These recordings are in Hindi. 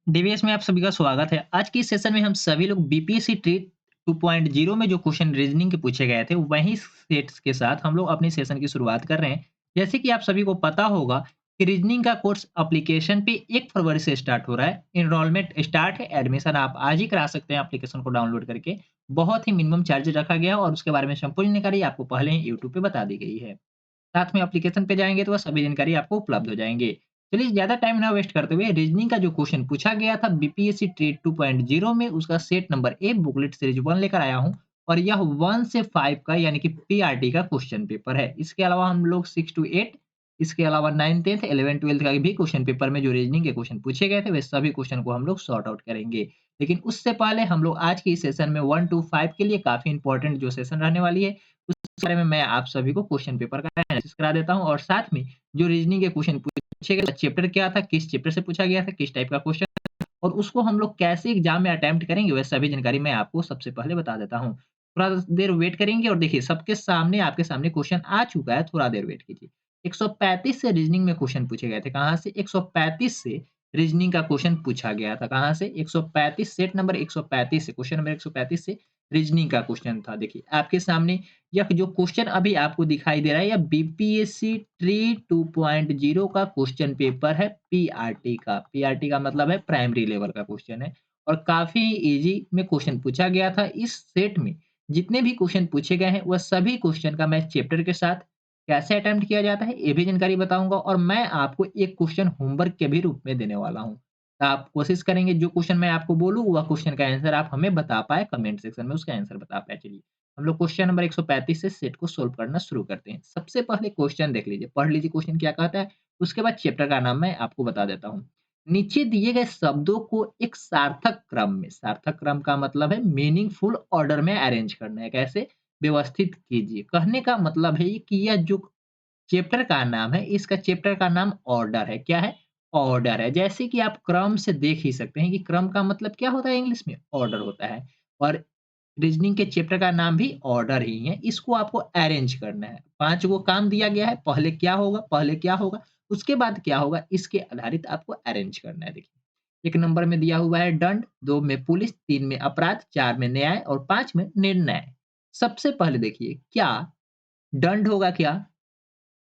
डीवीएस में आप सभी का स्वागत है। आज की इस सेशन में हम सभी लोग बीपीएससी ट्रेड 2.0 में जो क्वेश्चन रीजनिंग के पूछे गए थे, वही सेट्स के साथ हम लोग अपनी सेशन की शुरुआत कर रहे हैं। जैसे कि आप सभी को पता होगा कि रीजनिंग का कोर्स एप्लीकेशन पे 1 फरवरी से स्टार्ट हो रहा है। एनरोलमेंट स्टार्ट है, एडमिशन आप आज ही करा सकते हैं एप्लीकेशन को डाउनलोड करके। बहुत ही मिनिमम चार्ज रखा गया है और उसके बारे में संपूर्ण जानकारी आपको पहले ही यूट्यूब पे बता दी गई है। साथ में एप्लीकेशन पे जाएँगे तो वह सभी जानकारी आपको उपलब्ध हो जाएँगे। चलिए ज़्यादा टाइम ना वेस्ट करते हुए रीजनिंग का जो क्वेश्चन पूछा गया था बीपीएससी ट्रेड 2.0 में उसका set number A booklet series 1 लेकर आया हूँ और यह 1 से 5 का यानी कि पीआरटी का क्वेश्चन पेपर है। इसके अलावा हम लोग 6 टू 8 इसके अलावा 9th 10th 11th 12th का भी क्वेश्चन पेपर में जो रीजनिंग के क्वेश्चन पूछे गए थे वे सभी क्वेश्चन को हम लोग सॉर्ट आउट करेंगे। लेकिन उससे पहले हम लोग आज की इस सेशन में 1 टू 5 के लिए काफ़ी इंपॉर्टेंट जो सेशन रहने वाली है बारे में मैं आप सभी को क्वेश्चन पेपर का एनालिसिस करा देता हूँ और साथ में जो रीजनिंग के क्वेश्चन पूछे गए चैप्टर क्या था, किस चैप्टर से पूछा गया था, किस टाइप का क्वेश्चन और उसको हम लोग कैसे एग्जाम में अटेम्प्ट करेंगे, वह सभी जानकारी मैं आपको सबसे पहले बता देता हूँ। थोड़ा देर वेट करेंगे और देखिए सबके सामने आपके सामने क्वेश्चन आ चुका है, थोड़ा देर वेट कीजिए। 135 से रीजनिंग में क्वेश्चन पूछे गए थे, कहाँ से? 135 से रीजनिंग का क्वेश्चन पूछा गया था, कहाँ से? 135 सेट नंबर 135 से क्वेश्चन नंबर 135 से रीजनिंग का क्वेश्चन था। देखिए आपके सामने यह जो क्वेश्चन अभी आपको दिखाई दे रहा है, यह बीपीएससी ट्री 2.0 का क्वेश्चन पेपर है पीआरटी का। पीआरटी का मतलब है प्राइमरी लेवल का क्वेश्चन है और काफ़ी ईज़ी में क्वेश्चन पूछा गया था। इस सेट में जितने भी क्वेश्चन पूछे गए हैं, वह सभी क्वेश्चन का मैं चैप्टर के साथ कैसे अटेम्प्ट किया जाता है, ये भी जानकारी बताऊँगा और मैं आपको एक क्वेश्चन होमवर्क के भी रूप में देने वाला हूँ। तो आप कोशिश करेंगे जो क्वेश्चन मैं आपको बोलूँ, वह क्वेश्चन का आंसर आप हमें बता पाएँ, कमेंट सेक्शन में उसका आंसर बता पाएँ। चलिए हम लोग क्वेश्चन नंबर 135 से सेट को सोल्व करना शुरू करते हैं। सबसे पहले क्वेश्चन देख लीजिए, पढ़ लीजिए क्वेश्चन क्या कहता है, उसके बाद चैप्टर का नाम मैं आपको बता देता हूँ। नीचे दिए गए शब्दों को एक सार्थक क्रम का मतलब है मीनिंगफुल ऑर्डर में अरेंज करना है, कैसे? व्यवस्थित कीजिए। कहने का मतलब है कि यह जो चैप्टर का नाम है, इसका चैप्टर का नाम ऑर्डर है। क्या है? ऑर्डर है। जैसे कि आप क्रम से देख ही सकते हैं कि क्रम का मतलब क्या होता है इंग्लिश में? ऑर्डर होता है और रीजनिंग के चैप्टर का नाम भी ऑर्डर ही है। इसको आपको अरेंज करना है। 5 गो काम दिया गया है, पहले क्या होगा, पहले क्या होगा, उसके बाद क्या होगा, इसके आधारित आपको अरेंज करना है। देखिए, 1 नंबर में दिया हुआ है दंड, 2 में पुलिस, 3 में अपराध, 4 में न्याय और 5 में निर्णय। सबसे पहले देखिए, क्या दंड होगा क्या?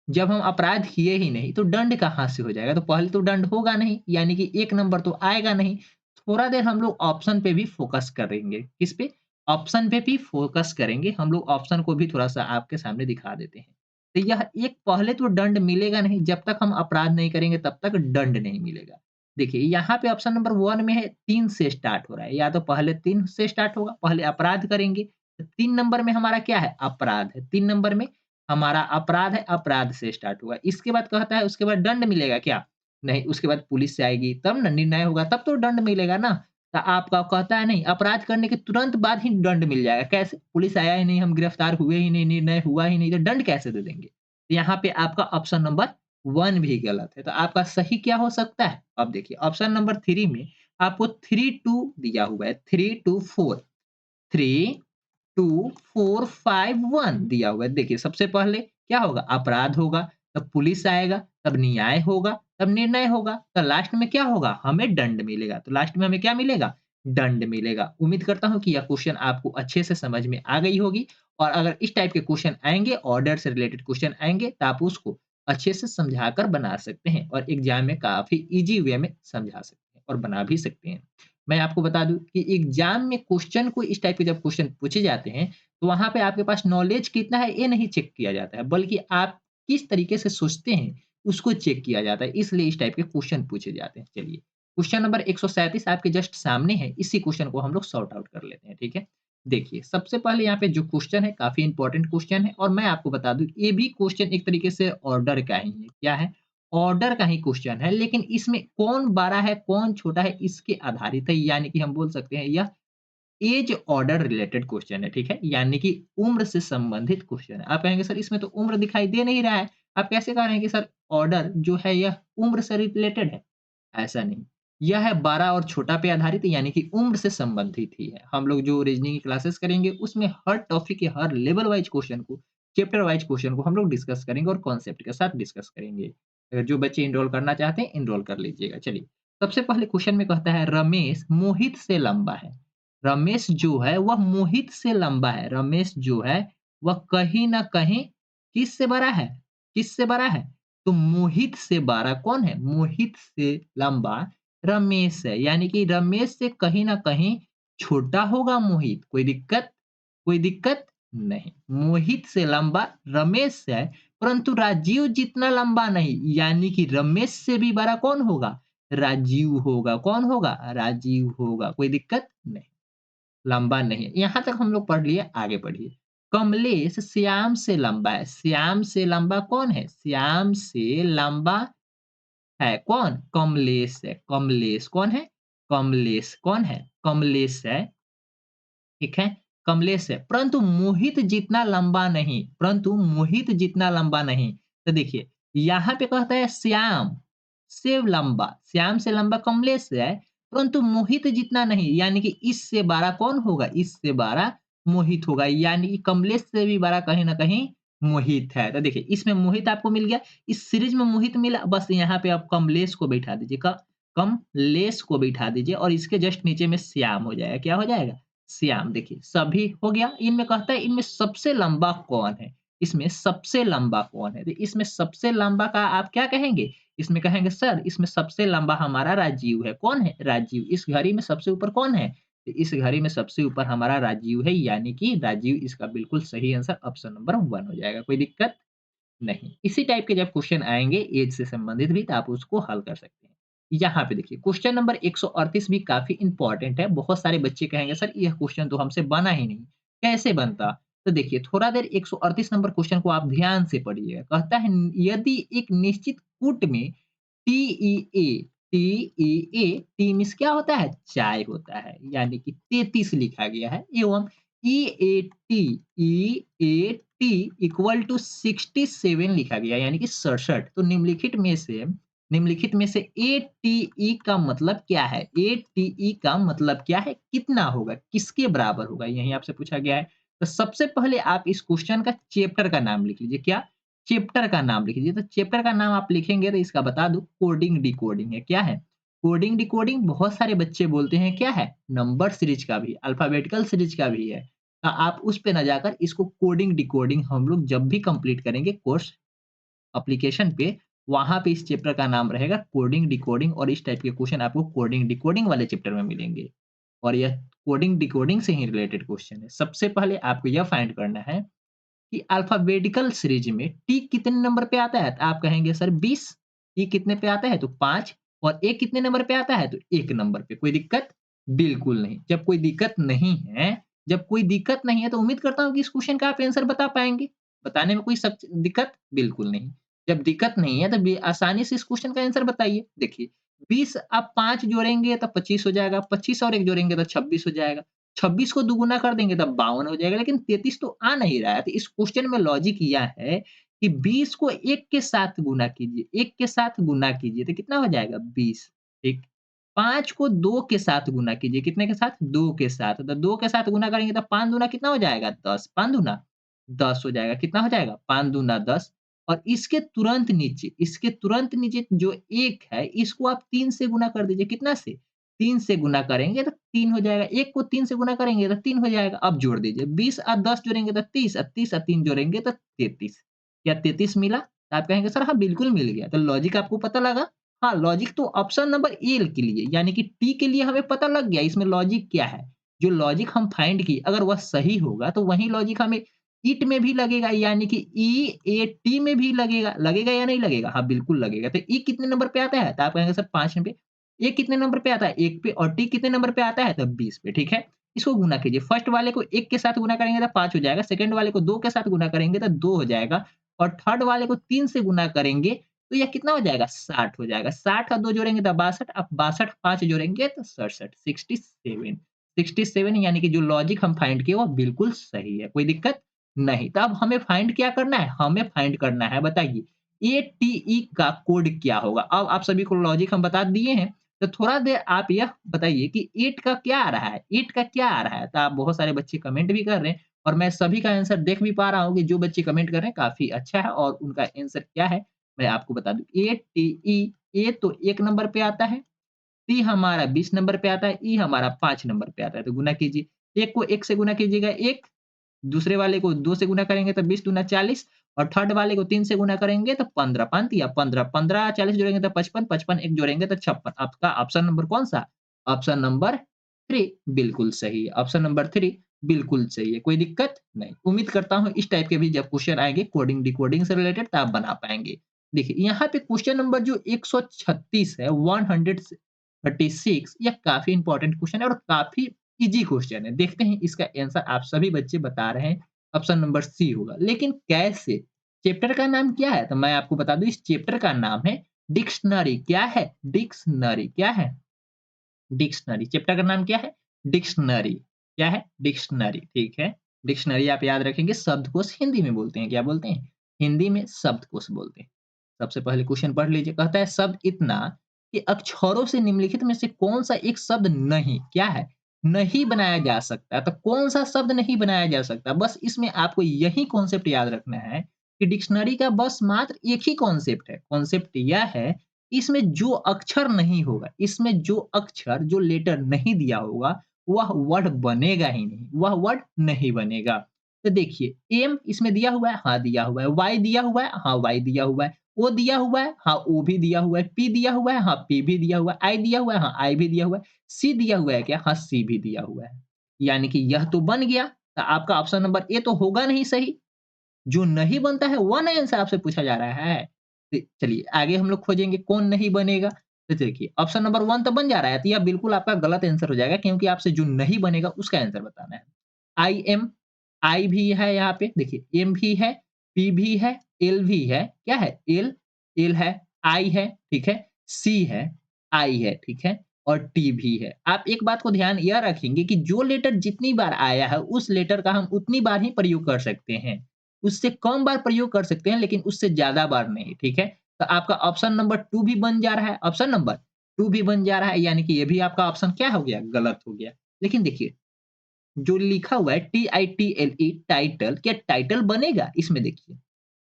जब हम अपराध किए ही नहीं, तो दंड कहाँ से हो जाएगा? तो पहले तो दंड होगा नहीं, यानी कि 1 नंबर तो आएगा नहीं। थोड़ा देर हम लोग ऑप्शन पे भी फ़ोकस करेंगे। किस पे? ऑप्शन पे भी फ़ोकस करेंगे। हम लोग ऑप्शन को भी थोड़ा-सा आपके सामने दिखा देते हैं। तो यह एक पहले तो दंड मिलेगा नहीं, जब तक हम अपराध नहीं करेंगे तब तक दंड नहीं मिलेगा। देखिए, यहाँ पे ऑप्शन नंबर 1 में है 3 से स्टार्ट हो रहा है, या तो पहले 3 से स्टार्ट होगा, पहले अपराध करेंगे, तो 3 नंबर में हमारा क्या है? अपराध है। 3 नंबर में हमारा अपराध है, अपराध से स्टार्ट हुआ। इसके बाद कहता है उसके बाद दंड मिलेगा क्या? नहीं, उसके बाद पुलिस से आएगी तब ना निर्णय होगा, तब तो दंड मिलेगा ना। तो आपका कहता है नहीं, अपराध करने के तुरंत बाद ही दंड मिल जाएगा। कैसे? पुलिस आया ही नहीं, हम गिरफ्तार हुए ही नहीं, निर्णय हुआ ही नहीं, तो दंड कैसे दे देंगे? तो यहाँ पे आपका ऑप्शन नंबर 1 भी गलत है। तो आपका सही क्या हो सकता है? अब देखिए ऑप्शन नंबर 3 में आपको 3 टू दिया हुआ है, 3 टू 4, 3 2, 4, 5, 1 दिया हुआ है। देखिए सबसे पहले क्या होगा? अपराध होगा, तब पुलिस आएगा, तब न्याय होगा, तब निर्णय होगा, तो लास्ट में क्या होगा? हमें दंड मिलेगा। तो लास्ट में हमें क्या मिलेगा? दंड मिलेगा। उम्मीद करता हूँ कि यह क्वेश्चन आपको अच्छे से समझ में आ गई होगी और अगर इस टाइप के क्वेश्चन आएँगे, ऑर्डर से रिलेटेड क्वेश्चन आएँगे, तो आप उसको अच्छे से समझाकर बना सकते हैं और एग्ज़ाम में काफ़ी ईज़ी वे में समझा सकते हैं और बना भी सकते हैं। मैं आपको बता दूँ कि एग्ज़ाम में क्वेश्चन को इस टाइप के जब क्वेश्चन पूछे जाते हैं, तो वहाँ पे आपके पास नॉलेज कितना है ये नहीं चेक किया जाता है, बल्कि आप किस तरीके से सोचते हैं, उसको चेक किया जाता है। इसलिए इस टाइप के क्वेश्चन पूछे जाते हैं। चलिए, क्वेश्चन नंबर 137 आपके जस्ट सामने है, इसी क्वेश्चन को हम लोग सॉर्ट आउट कर लेते हैं, ठीक है? देखिए, सबसे पहले यहाँ पे जो क्वेश्चन है काफ़ी इम्पोर्टेंट क्वेश्चन है और मैं आपको बता दूँ ये भी क्वेश्चन एक तरीके से ऑर्डर का ही है। क्या है? ऑर्डर का ही क्वेश्चन है, लेकिन इसमें कौन बड़ा है, कौन छोटा है, इसके आधारित है। यानी कि हम बोल सकते हैं यह ऐज ऑर्डर रिलेटेड क्वेश्चन है, ठीक है? यानी कि उम्र से संबंधित क्वेश्चन है। आप कहेंगे सर इसमें तो उम्र दिखाई दे नहीं रहा है। आप कैसे कह रहे हैं कि सर ऑर्डर जो है यह उम्र से रिलेटेड है? ऐसा नहीं। यह है बड़ा और छोटा पे आधारित यानी कि उम्र से संबंधित ही है। हम लोग जो रीजनिंग की क्लासेस करेंगे उसमें हर टॉपिक या हर लेवल वाइज़ क्वेश्चन को, चैप्टर वाइज़ क्वेश्चन को हम लोग डिस्कस करेंगे और कॉन्सेप्ट के साथ डिस्कस करेंगे। अगर जो बच्चे एनरोल करना चाहते हैं, एनरोल कर लीजिएगा। चलिए, सबसे पहले क्वेश्चन में कहता है रमेश मोहित से लंबा है। रमेश जो है वह मोहित से लंबा है। रमेश जो है वह कहीं न कहीं किससे बड़ा है? किससे बड़ा है? तो मोहित से बड़ा कौन है? मोहित से लंबा रमेश है। यानी कि रमेश से कहीं न कहीं छोटा होगा मोहित। कोई दिक्कत? कोई दिक्कत? नहीं। मोहित से लंबा रमेश है, परंतु राजीव जितना लंबा नहीं। यानी कि रमेश से भी बड़ा कौन होगा? राजीव होगा। कौन होगा? राजीव होगा। कोई दिक्कत? नहीं, लंबा नहीं है। यहाँ तक हम लोग पढ़ लिए, आगे पढ़िए। कमलेश श्याम से लंबा है। श्याम से लंबा कौन है? श्याम से लंबा है कौन? कमलेश है। कमलेश कौन है? कमलेश कौन है? कमलेश है। ठीक है? कमलेश है, परंतु मोहित जितना लंबा नहीं, परंतु मोहित जितना लंबा नहीं। तो देखिए, यहाँ पे कहता है श्याम से लंबा कमलेश है, परंतु मोहित जितना नहीं, यानी कि इससे बड़ा कौन होगा? इससे बड़ा मोहित होगा, यानी कि कमलेश से भी बड़ा कहीं न कहीं मोहित है। तो देखिए, इसमें मोहित आपको मिल गया, इस सीरीज में मोहित मिला, बस यहाँ पे आप कमलेश को बैठा दीजिए, कमलेश को बैठा दीजिए और इसके जस्ट नीचे में श्याम हो जाएगा। क्या हो जाएगा? श्याम। देखिए सभी हो गया। इनमें कहता है इनमें सबसे लंबा कौन है? इसमें सबसे लंबा कौन है? तो इसमें सबसे लंबा का आप क्या कहेंगे? इसमें कहेंगे सर इसमें सबसे लंबा हमारा राजीव है। कौन है? राजीव। इस घड़ी में सबसे ऊपर कौन है? तो इस घड़ी में सबसे ऊपर हमारा राजीव है, यानी कि राजीव इसका बिल्कुल सही आंसर ऑप्शन नंबर 1 हो जाएगा। कोई दिक्कत नहीं। इसी टाइप के जब क्वेश्चन आएँगे ऐज से संबंधित भी, तो आप उसको हल कर सकते हैं। यहाँ पे देखिए क्वेश्चन नंबर 138 भी काफ़ी इम्पोर्टेंट है। बहुत सारे बच्चे कहेंगे सर यह क्वेश्चन तो हमसे बना ही नहीं, कैसे बनता? तो देखिए थोड़ा देर 138 नंबर क्वेश्चन को आप ध्यान से पढ़िएगा। कहता है यदि एक निश्चित कूट में टीईए टीईए टी मीन्स क्या होता है? चाय होता है, यानी कि 33 लिखा गया है एवं ईएटी ईएटी इक्वल टू 67 लिखा गया है, यानी कि 67। तो निम्नलिखित में से एटीई का मतलब क्या है? एटीई का मतलब क्या है? कितना होगा? किसके बराबर होगा? यही आपसे पूछा गया है। तो सबसे पहले आप इस क्वेश्चन का चैप्टर का नाम लिख लीजिए। क्या? चैप्टर का नाम लिख लीजिए। तो चैप्टर का नाम आप लिखेंगे तो इसका बता दूं कोडिंग डिकोडिंग है। क्या है? Coding decoding. बहुत सारे बच्चे बोलते हैं क्या है? नंबर सीरीज का भी, अल्फाबेटिकल सीरीज का भी है। आप उस पे ना जाकर इसको कोडिंग डिकोडिंग हम लोग जब भी कंप्लीट करेंगे कोर्स एप्लीकेशन पे, वहाँ पे इस चैप्टर का नाम रहेगा कोडिंग डिकोडिंग और इस टाइप के क्वेश्चन आपको कोडिंग डिकोडिंग वाले चैप्टर में मिलेंगे। और यह कोडिंग डिकोडिंग से ही रिलेटेड क्वेश्चन है। सबसे पहले आपको यह फाइंड करना है कि अल्फाबेटिकल सीरीज में टी कितने नंबर पे आता है? तो आप कहेंगे सर 20। टी कितने पे आता है? तो 5। और ए कितने नंबर पे आता है? तो 1 नंबर पे। कोई दिक्कत? बिल्कुल नहीं। जब कोई दिक्कत नहीं है तो उम्मीद करता हूँ कि इस क्वेश्चन का आप आंसर बता पाएँगे। बताने में कोई दिक्कत? बिल्कुल नहीं। जब दिक्कत नहीं है तो आसानी से इस क्वेश्चन का आंसर बताइए। देखिए 20 आप 5 जोड़ेंगे तो 25 हो जाएगा, 25 और 1 जोड़ेंगे तो 26 हो जाएगा। 26 को दुगुना कर देंगे तब 52 हो जाएगा, लेकिन 33 तो आ नहीं रहा है। तो इस क्वेश्चन में लॉजिक यह है कि 20 को 1 के साथ गुना कीजिए, 1 के साथ गुना कीजिए तो कितना हो जाएगा? 20। ठीक। 5 को 2 के साथ गुना कीजिए, कितने के साथ? 2 के साथ। तो 2 के साथ गुना करेंगे तो 5 दूना कितना हो जाएगा? 10। 5 दूना 10 हो जाएगा। कितना हो जाएगा? 5 दूना 10। और इसके तुरंत नीचे जो 1 है, इसको आप 3 से गुना कर दीजिए। कितना से? 3 से गुना करेंगे तो 3 हो जाएगा। 1 को 3 से गुना करेंगे तो 3 हो जाएगा। अब जोड़ दीजिए। 20 और 10 जोड़ेंगे तो 30 और 30 और 3 जोड़ेंगे तो 33। क्या 33 मिला? तो आप कहेंगे सर हाँ, बिल्कुल मिल गया। तो लॉजिक आपको पता लगा? हाँ, लॉजिक तो ऑप्शन नंबर ए के लिए यानी कि टी के लिए हमें पता लग गया इसमें लॉजिक क्या है। जो लॉजिक हम फाइंड किए अगर वह सही होगा तो वही लॉजिक हमें ईट में भी लगेगा, यानी कि ईएटी में भी लगेगा। लगेगा या नहीं लगेगा? हाँ, बिल्कुल लगेगा। तो ई कितने नंबर पे आता है? तो आप कहेंगे सर 5 पे। ए कितने नंबर पे आता है? 1 पे। और टी कितने नंबर पे आता है? तो 20 पे। ठीक है? इसको गुना कीजिए। फर्स्ट वाले को 1 के साथ गुना करेंगे तो 5 हो जाएगा। सेकंड वाले को 2 के साथ गुना करेंगे तो 2 हो जाएगा। और थर्ड वाले को 3 से गुना करेंगे तो यह कितना हो जाएगा? 60 हो जाएगा। 60 और 2 जोड़ेंगे तो 62। अब 62 5 जोड़ेंगे तो 67। 67 67 यानी कि जो लॉजिक हम फाइंड किए वो बिल्कुल सही है। कोई दिक्कत नहीं। तो अब हमें फाइंड क्या करना है? हमें फाइंड करना है, बताइए एटीई का कोड क्या होगा? अब आप सभी को लॉजिक हम बता दिए हैं, तो थोड़ा देर आप यह बताइए कि 8 का क्या आ रहा है? 8 का क्या आ रहा है? तो आप बहुत सारे बच्चे कमेंट भी कर रहे हैं और मैं सभी का आंसर देख भी पा रहा हूँ कि जो बच्चे कमेंट कर रहे हैं काफ़ी अच्छा है और उनका आंसर क्या है, मैं आपको बता दूँ। एटीई ए तो 1 नंबर पे आता है। सी हमारा 20 नंबर पे आता है, ई हमारा 5 नंबर पे आता है। तो गुना कीजिए, 1 को 1 से गुना कीजिएगा 1, दूसरे वाले को 2 से गुना करेंगे तो 20 दूना 40 और थर्ड वाले को 3 से गुना करेंगे तो 15, 5 या 15, 15 40 जोड़ेंगे तो 55, 55 1 जोड़ेंगे तो 56। आपका ऑप्शन नंबर कौन-सा? ऑप्शन नंबर 3 बिल्कुल सही है। ऑप्शन नंबर 3 बिल्कुल सही है, कोई दिक्कत नहीं। उम्मीद करता हूँ इस टाइप के भी जब क्वेश्चन आएँगे कोडिंग डिकोडिंग से रिलेटेड तो आप बना पाएँगे। देखिए, यहाँ पे क्वेश्चन नंबर जो 136 है, 136 यह काफ़ी इम्पोर्टेंट क्वेश्चन है और काफ़ी ईज़ी क्वेश्चन है। देखते हैं इसका आंसर आप सभी बच्चे बता रहे हैं, ऑप्शन नंबर सी होगा। लेकिन कैसे? चैप्टर का नाम क्या है? तो मैं आपको बता दूँ इस चैप्टर का नाम है डिक्शनरी। क्या है? डिक्शनरी। क्या है? डिक्शनरी। चैप्टर का नाम क्या है? डिक्शनरी। क्या है? डिक्शनरी, ठीक है। डिक्शनरी आप याद रखेंगे शब्दकोश हिंदी में बोलते हैं, क्या बोलते हैं? हिंदी में शब्दकोश बोलते हैं। सबसे पहले क्वेश्चन पढ़ लीजिए, कहता है शब्द इतना कि अक्षरों से निम्नलिखित में से कौन-सा एक शब्द नहीं क्या है? नहीं बनाया जा सकता। तो कौन-सा शब्द नहीं बनाया जा सकता? बस इसमें आपको यही कॉन्सेप्ट याद रखना है कि डिक्शनरी का बस मात्र एक ही कॉन्सेप्ट है। कॉन्सेप्ट यह है इसमें जो अक्षर नहीं होगा, इसमें जो अक्षर, जो लेटर नहीं दिया होगा, वह वर्ड बनेगा ही नहीं, वह वर्ड नहीं बनेगा। तो देखिए एम इसमें दिया हुआ है, हाँ दिया हुआ है, वाई दिया हुआ है, हाँ वाई दिया हुआ है, ओ दिया हुआ है, हाँ ओ भी दिया हुआ है, पी दिया हुआ है, हाँ पी भी दिया हुआ है, आई दिया हुआ है, हाँ आई भी दिया हुआ है, सी दिया हुआ है क्या? हाँ सी भी दिया हुआ है। यानी कि यह तो बन गया, तो आपका ऑप्शन नंबर ए तो होगा नहीं सही। जो नहीं बनता है वह नए आंसर आपसे पूछा जा रहा है। चलिए आगे हम लोग खोजेंगे कौन नहीं बनेगा। तो देखिए ऑप्शन नंबर 1 तो बन जा रहा है, तो यह बिल्कुल आपका गलत आंसर हो जाएगा क्योंकि आपसे जो नहीं बनेगा उसका आंसर बताना है। आई एम, आई भी है यहाँ पे देखिए एम भी है, पी भी है, एल भी है। क्या है? एल, एल है, आई है, ठीक है, सी है, आई है, ठीक है और टी भी है। आप एक बात को ध्यान यह रखेंगे कि जो लेटर जितनी बार आया है उस लेटर का हम उतनी बार ही प्रयोग कर सकते हैं। उससे कम बार प्रयोग कर सकते हैं लेकिन उससे ज़्यादा बार नहीं, ठीक है? तो आपका ऑप्शन नंबर 2 भी बन जा रहा है, ऑप्शन नंबर 2 भी बन जा रहा है यानी कि ये भी आपका ऑप्शन क्या हो गया? गलत हो गया। लेकिन देखिए, जो लिखा हुआ है TITLE टाइटल, क्या टाइटल बनेगा? इसमें देखिए,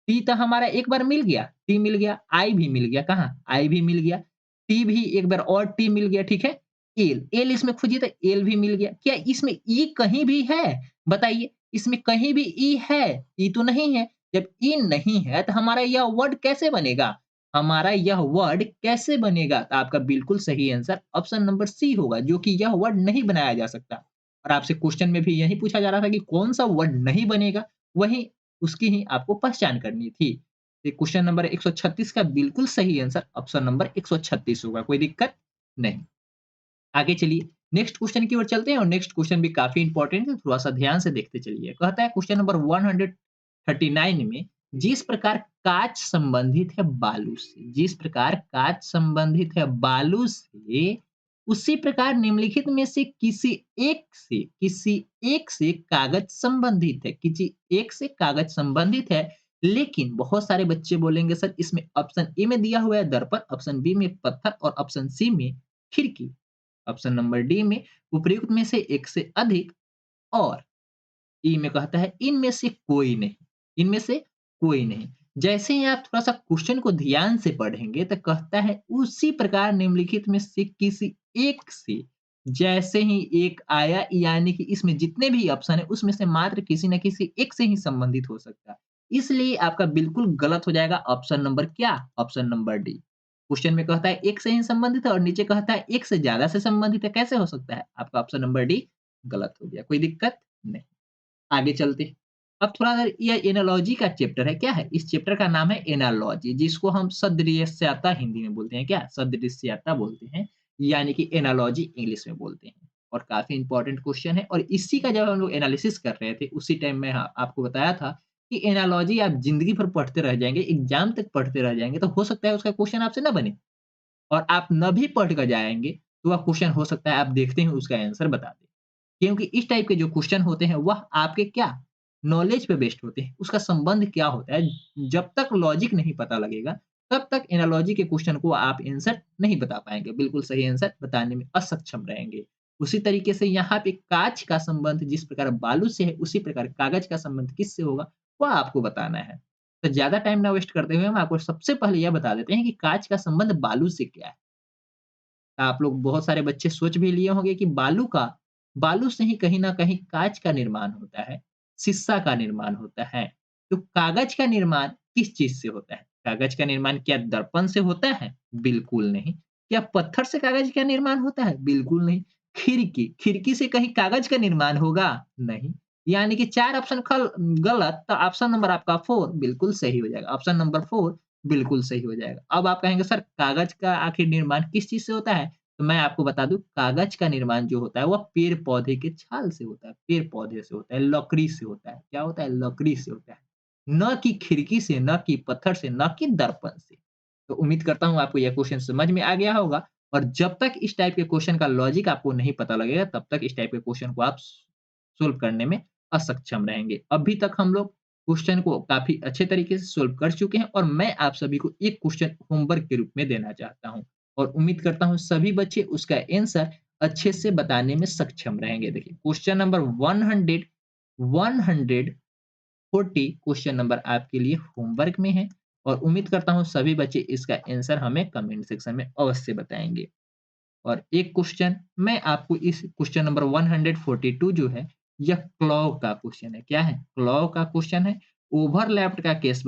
टी तो हमारा एक बार मिल गया, टी मिल गया, आई भी मिल गया, कहाँ? आई भी मिल गया, टी भी एक बार और टी मिल गया, ठीक है? एल, एल इसमें खोजिए तो एल भी मिल गया। क्या इसमें ई कहीं भी है? बताइए, इसमें कहीं भी ई है? ई तो नहीं है। जब ई नहीं है तो हमारा यह वर्ड कैसे बनेगा? हमारा यह वर्ड कैसे बनेगा? तो आपका बिल्कुल सही आंसर ऑप्शन नंबर सी होगा, जो कि यह वर्ड नहीं बनाया जा सकता। और आपसे क्वेश्चन में भी यही पूछा जा रहा था कि कौन-सा वर्ड नहीं बनेगा, वही उसकी ही आपको पहचान करनी थी। ये क्वेश्चन नंबर 136 का बिल्कुल सही आंसर ऑप्शन नंबर 136 होगा, कोई दिक्कत नहीं। आगे चलिए, नेक्स्ट क्वेश्चन की ओर चलते हैं और नेक्स्ट क्वेश्चन भी काफ़ी इंपोर्टेंट है, थोड़ा-सा ध्यान से देखते चलिए। कहता है क्वेश्चन नंबर 139 में जिस प्रकार काँच संबंधित है बालू से, जिस प्रकार काँच संबंधित है बालू से, उसी प्रकार निम्नलिखित में से किसी एक से कागज संबंधित है, किसी एक से कागज संबंधित है। लेकिन बहुत सारे बच्चे बोलेंगे सर इसमें ऑप्शन ए में दिया हुआ है दर्पण, ऑप्शन बी में पत्थर और ऑप्शन सी में खिड़की। ऑप्शन नंबर डी में उपर्युक्त में से एक से अधिक और ई में कहता है इनमें से कोई नहीं, इनमें से कोई नहीं। जैसे ही आप थोड़ा-सा क्वेश्चन को ध्यान से पढ़ेंगे तो कहता है उसी प्रकार निम्नलिखित में से किसी एक से, जैसे ही एक आया यानी कि इसमें जितने भी ऑप्शन है उसमें से मात्र किसी न किसी एक से ही संबंधित हो सकता है। इसलिए आपका बिल्कुल गलत हो जाएगा ऑप्शन नंबर क्या? Option number D. क्वेश्चन में कहता है एक से ही संबंधित है और नीचे कहता है एक से ज़्यादा से संबंधित है, कैसे हो सकता है? आपका ऑप्शन नंबर डी गलत हो गया, कोई दिक्कत नहीं। आगे चलते हैं। अब थोड़ा अगर ये एनालॉजी का चैप्टर है, क्या है? इस चैप्टर का नाम है एनालॉजी जिसको हम सदृश्यता हिंदी में बोलते हैं क्या? सदृश्यता बोलते हैं, यानी कि एनालॉजी इंग्लिश में बोलते हैं और काफ़ी इम्पोर्टेंट क्वेश्चन है और इसी का जब हम लोग एनालिसिस कर रहे थे, उसी टाइम में आपको बताया था कि एनालॉजी आप ज़िंदगी भर पढ़ते रह जाएँगे, एग्ज़ाम तक पढ़ते रह जाएँगे, तो हो सकता है उसका क्वेश्चन आपसे ना बने और आप न भी पढ़ कर जाएँगे, तो वह क्वेश्चन हो सकता है आप देखते ही उसका आंसर बता दें। क्योंकि इस टाइप के जो क्वेश्चन होते हैं वह आपके क्या नॉलेज पे बेस्ड होते हैं। उसका संबंध क्या होता है जब तक लॉजिक नहीं पता लगेगा तब तक एनालॉजी के क्वेश्चन को आप आंसर नहीं बता पाएँगे। बिल्कुल सही आंसर बताने में असक्षम रहेंगे। उसी तरीके से यहाँ पे काँच का संबंध जिस प्रकार बालू से है उसी प्रकार कागज का संबंध किससे होगा वह आपको बताना है। तो ज़्यादा टाइम ना वेस्ट करते हुए हम आपको सबसे पहले यह बता देते हैं कि काँच का संबंध बालू से क्या है। आप लोग बहुत सारे बच्चे सोच भी लिए होंगे कि बालू से ही कहीं न कहीं काँच का निर्माण होता है, शीशा का निर्माण होता है। तो कागज़ का निर्माण किस चीज़ से होता है? कागज़ का निर्माण क्या दर्पण से होता है? बिल्कुल नहीं। क्या पत्थर से कागज़ का निर्माण होता है? बिल्कुल नहीं। खिड़की से कहीं कागज़ का निर्माण होगा? नहीं। यानी कि 4 ऑप्शन गलत, तो ऑप्शन नंबर आपका 4 बिल्कुल सही हो जाएगा। ऑप्शन नंबर 4 बिल्कुल सही हो जाएगा। अब आप कहेंगे सर कागज़ का आखिर निर्माण किस चीज़ से होता है? तो मैं आपको बता दूँ कागज़ का निर्माण जो होता है वह पेड़-पौधे के छाल से होता है, पेड़-पौधे से होता है, लकड़ी से होता है। क्या होता है? लकड़ी से होता है। ना कि खिड़की से, ना कि पत्थर से, ना कि दर्पण से। तो उम्मीद करता हूँ आपको यह क्वेश्चन समझ में आ गया होगा और जब तक इस टाइप के क्वेश्चन का लॉजिक आपको नहीं पता लगेगा तब तक इस टाइप के क्वेश्चन को आप सोल्व करने में असक्षम रहेंगे। अभी तक हम लोग क्वेश्चन को काफ़ी अच्छे तरीके से सोल्व कर चुके हैं और मैं आप सभी को एक क्वेश्चन होमवर्क के रूप में देना चाहता हूँ और उम्मीद करता हूँ सभी बच्चे उसका आंसर अच्छे से बताने में सक्षम रहेंगे। देखिए क्वेश्चन नंबर 140 क्वेश्चन नंबर आपके लिए होमवर्क में है और उम्मीद करता हूँ सभी बच्चे इसका आंसर हमें कमेंट सेक्शन में अवश्य बताएँगे। और एक क्वेश्चन मैं आपको इस क्वेश्चन नंबर 142 जो है, यह क्लॉ का क्वेश्चन है। क्या है? क्लॉ का क्वेश्चन है। ओवरलैप्ड का केस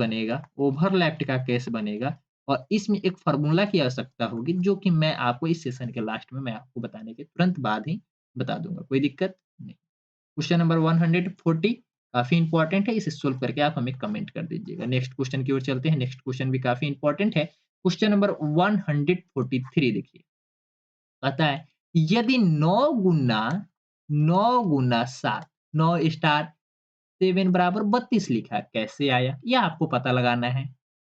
बनेगा और इसमें एक फ़ॉर्मूला की आवश्यकता होगी जो कि मैं आपको इस सेशन के लास्ट में मैं आपको बताने के तुरंत बाद ही बता दूँगा। कोई दिक्कत नहीं। क्वेश्चन नंबर 140 काफ़ी इम्पोर्टेंट है, इसे सोल्व करके आप हमें कमेंट कर दीजिएगा। नेक्स्ट क्वेश्चन की ओर चलते हैं। नेक्स्ट क्वेश्चन भी काफ़ी इम्पोर्टेंट है। क्वेश्चन नंबर 143 देखिए। पता है, यदि 9 गुना 7 9 स्टार 7 बराबर 32 लिखा है, कैसे आया? ये आपको पता लगाना है।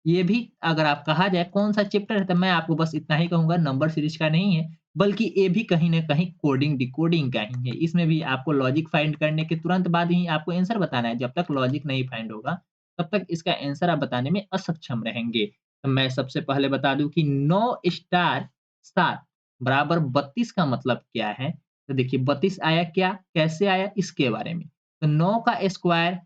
ये भी अगर आप कहा जाए कौन-सा चैप्टर है, तो मैं आपको बस इतना ही कहूँगा नंबर सीरीज़ का नहीं है, बल्कि ये भी कहीं न कहीं कोडिंग, डिकोडिंग का ही है। इसमें भी आपको लॉजिक फाइंड करने के तुरंत बाद ही आपको आंसर बताना है। जब तक लॉजिक नहीं फाइंड होगा, तब तक इसका आंसर आप बताने में असक्षम रहेंगे। तो मैं सबसे पहले बता दूँ कि 9 स्टार 7 बराबर 32 का मतलब क्या है? तो देखिए 32 आया क्या? कैसे आया? इसके बारे में। तो 9 का स्क्वायर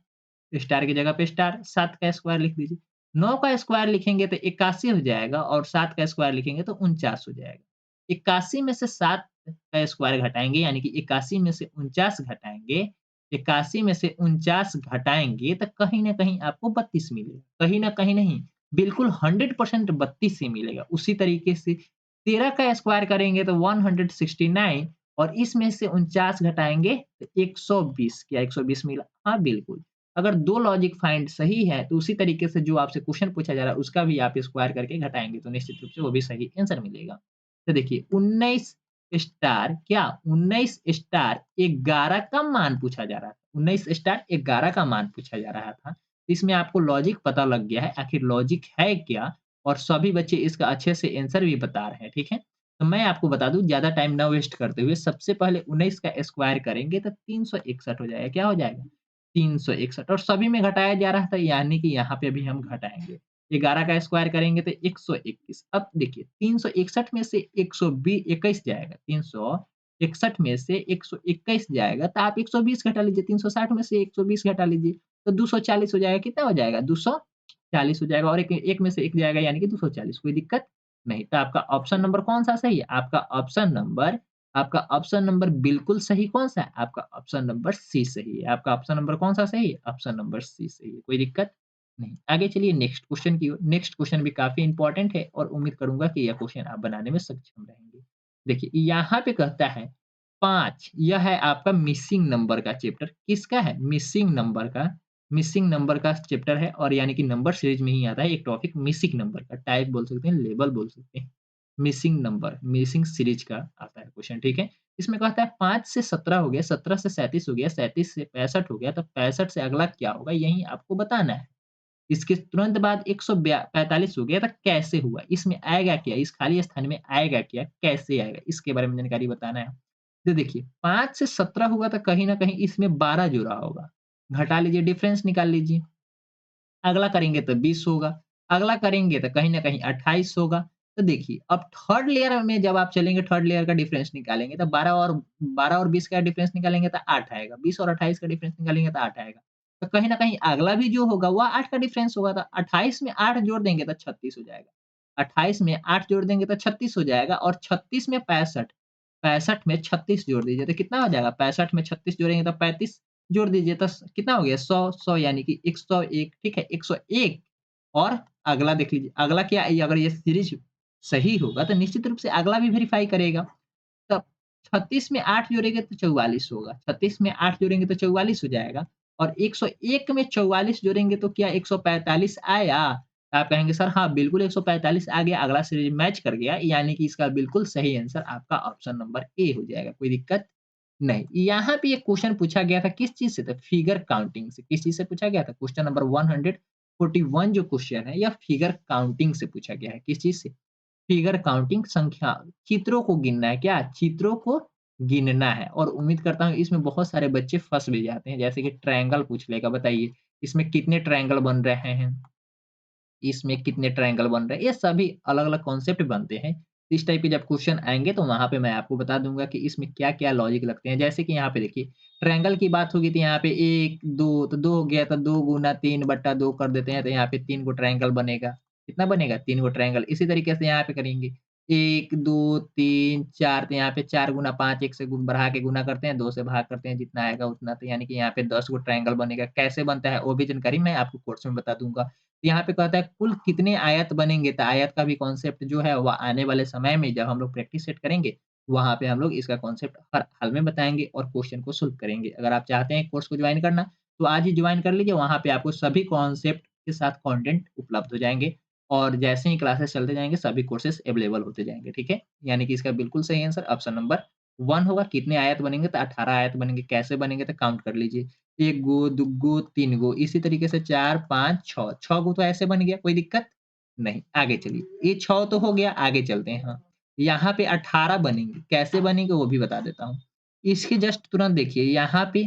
स्टार की जगह पे स्टार, 7 का स्क्वायर लिख दीजिए। 9 का स्क्वायर लिखेंगे तो 81 हो जाएगा और 7 का स्क्वायर लिखेंगे तो 49 हो जाएगा। 81 में से 7 का स्क्वायर घटाएँगे यानी कि 81 में से 49 घटाएँगे, 81 में से 49 घटाएँगे तो कहीं न कहीं आपको 32 मिलेगा। कहीं न कहीं नहीं, बिल्कुल 100% 32 ही मिलेगा। उसी तरीके से 13 का स्क्वायर करेंगे तो 169 और इसमें से 49 घटाएँगे तो 120 क्या 120 मिला? हाँ, बिल्कुल। अगर 2 लॉजिक फाइंड सही है, तो उसी तरीके से जो आपसे क्वेश्चन पूछा जा रहा है, उसका भी आप स्क्वायर करके घटाएँगे, तो निश्चित रूप से वो भी सही आंसर मिलेगा। तो देखिए 19 स्टार क्या 19 स्टार 11 का मान पूछा जा रहा था। 19 स्टार 11 का मान पूछा जा रहा था। इसमें आपको लॉजिक पता लग गया है, आखिर लॉजिक है क्या? और सभी बच्चे इसका अच्छे से आंसर भी बता रहे हैं, ठीक है? तो मैं आपको बता दूँ ज़्यादा टाइम ना वेस्ट करते हुए सबसे पहले 19 का स्क्वायर करेंगे तो 361 हो जाएगा। क्या हो जाएगा? 361 और सभी में घटाया जा रहा था यानी कि यहाँ पे भी हम घटाएँगे। 11 का स्क्वायर करेंगे तो 121 अब देखिए 361 में से 21 जाएगा 361 में से 121 जाएगा तो आप 120 घटा लीजिए 360 में से 120 घटा लीजिए तो 240 हो जाएगा कितना हो जाएगा 240 हो जाएगा और एक में से एक जाएगा यानी कि 240 कोई दिक्कत नहीं। तो आपका ऑप्शन नंबर कौन-सा सही है? आपका ऑप्शन नंबर बिल्कुल सही कौन-सा है? आपका ऑप्शन नंबर सी सही है। आपका ऑप्शन नंबर कौन-सा सही है? ऑप्शन नंबर सी सही है। कोई दिक्कत नहीं। आगे चलिए नेक्स्ट क्वेश्चन की ओर। नेक्स्ट क्वेश्चन भी काफ़ी इम्पोर्टेंट है और उम्मीद करूँगा कि यह क्वेश्चन आप बनाने में सक्षम रहेंगे। देखिए यहाँ पे कहता है 5 यह है आपका मिसिंग नंबर का चैप्टर। किसका है? मिसिंग नंबर का चैप्टर है और यानी कि नंबर सीरीज़ में ही आता है एक टॉपिक मिसिंग नंबर का। टाइप बोल सकते हैं, लेबल बोल सकते हैं। मिसिंग सीरीज़ का आता है क्वेश्चन, ठीक है? इसमें कहता है 5 से 17 हो गया, 17 से 37 हो गया, 37 से 65 हो गया, तो 65 से अगला क्या होगा? यही आपको बताना है। इसके तुरंत बाद 145 हो गया, तो कैसे हुआ? इसमें आएगा क्या? इस खाली स्थान में आएगा क्या? कैसे आएगा? इसके बारे में जानकारी बताना है। तो देखिए 5 से 17 हुआ तो कहीं न कहीं इसमें 12 जुड़ा होगा। घटा लीजिए, डिफरेंस निकाल लीजिए। अगला करेंगे तो 20 होगा, अगला करेंगे तो कहीं न कहीं 28 होगा। तो देखिए, अब थर्ड लेयर में जब आप चलेंगे थर्ड लेयर का डिफरेंस निकालेंगे तो 12 और 20 का डिफरेंस निकालेंगे तो 8 आएगा, 20 और 28 का डिफरेंस निकालेंगे तो 8 आएगा। तो कहीं न कहीं अगला भी जो होगा वह 8 का डिफरेंस होगा तो 28 में 8 जोड़ देंगे तो 36 हो जाएगा। 28 में 8 जोड़ देंगे तो 36 हो जाएगा और 36 में 65, 65 में 36 जोड़ दीजिए तो कितना हो जाएगा? 65 में 36 जोड़ेंगे तो 35 जोड़ दीजिए तो कितना हो गया? 100, 100 यानी कि 101, ठीक है? 101 और अगला देख लीजिए, अगला क्या है? अगर ये सीरीज़ सही होगा तो निश्चित रूप से अगला भी वेरीफ़ाई करेगा। तब 36 में 8 जोड़ेंगे तो 44 होगा, 36 में 8 जोड़ेंगे तो 44 हो जाएगा और 101 में 44 जोड़ेंगे तो क्या 145 आया? तो आप कहेंगे सर हाँ, बिल्कुल 145 आ गया, अगला सीरीज़ मैच कर गया, यानी कि इसका बिल्कुल सही आंसर आपका ऑप्शन नंबर ए हो जाएगा, कोई दिक्कत नहीं। यहाँ पे एक क्वेश्चन पूछा गया था किस चीज़ से था? फिगर काउंटिंग से, किस चीज़ से पूछा गया था? क्वेश्चन नंबर 141 जो क्वेश्चन है, यह फिगर काउंटिंग से पूछा गया है, किस चीज़ से? फिगर काउंटिंग संख्या चित्रों को गिनना है क्या? चित्रों को गिनना है और उम्मीद करता हूँ इसमें बहुत सारे बच्चे फँस भी जाते हैं। जैसे कि ट्रायंगल पूछ लेगा, बताइए इसमें कितने ट्रायंगल बन रहे हैं? इसमें कितने ट्रायंगल बन रहे हैं? ये सभी अलग-अलग कॉन्सेप्ट बनते हैं। इस टाइप के जब क्वेश्चन आएँगे तो वहाँ पे मैं आपको बता दूँगा कि इसमें क्या-क्या लॉजिक लगते हैं। जैसे कि यहाँ पे देखिए ट्रायंगल की बात होगी तो यहाँ पे 1, 2 तो 2 हो गया तो 2 गुना 3/2 कर देते हैं तो यहाँ पे 3 गो ट्रायंगल बनेगा। कितना बनेगा? 3 गो ट्रायंगल। इसी तरीके से यहाँ पे करेंगे 1, 2, 3, 4 तो यहाँ पे 4 गुना 5 1 से बढ़ा के गुना करते हैं, 2 से भाग करते हैं जितना आएगा उतना तो यानी कि यहाँ पे 10 गो ट्रायंगल बनेगा। कैसे बनता है वो भी जानकारी मैं आपको कोर्स में बता दूँगा। यहाँ पे कहता है कुल कितने आयत बनेंगे? तो आयत का भी कॉन्सेप्ट जो है वो आने वाले समय में जब हम लोग प्रैक्टिस सेट करेंगे, वहाँ पे हम लोग इसका कॉन्सेप्ट हर हाल में बताएँगे और क्वेश्चन को सॉल्व करेंगे। अगर आप चाहते हैं कोर्स को जॉइन करना, तो आज ही जॉइन कर लीजिए, वहाँ पे आपको सभी कॉन्सेप्ट के साथ कंटेंट उपलब्ध हो जाएँगे और जैसे ही क्लासेस चलते जाएँगे सभी कोर्सेज़ अवेलेबल होते जाएँगे, ठीक है? यानी कि इसका बिल्कुल सही आंसर ऑप्शन नंबर 1 होगा। कितने आयत बनेंगे? तो 18 आयत बनेंगे। कैसे बनेंगे? तो काउंट कर लीजिए। 1 गो, 2 गो, 3 गो, इसी तरीके से 4, 5, 6, 6 गो तो ऐसे बन गया, कोई दिक्कत नहीं। आगे चलिए, ये 6 तो हो गया, आगे चलते हैं हाँ। यहाँ पे 18 बनेंगे, कैसे बनेंगे वो भी बता देता हूँ। इसके जस्ट तुरंत देखिए यहाँ पे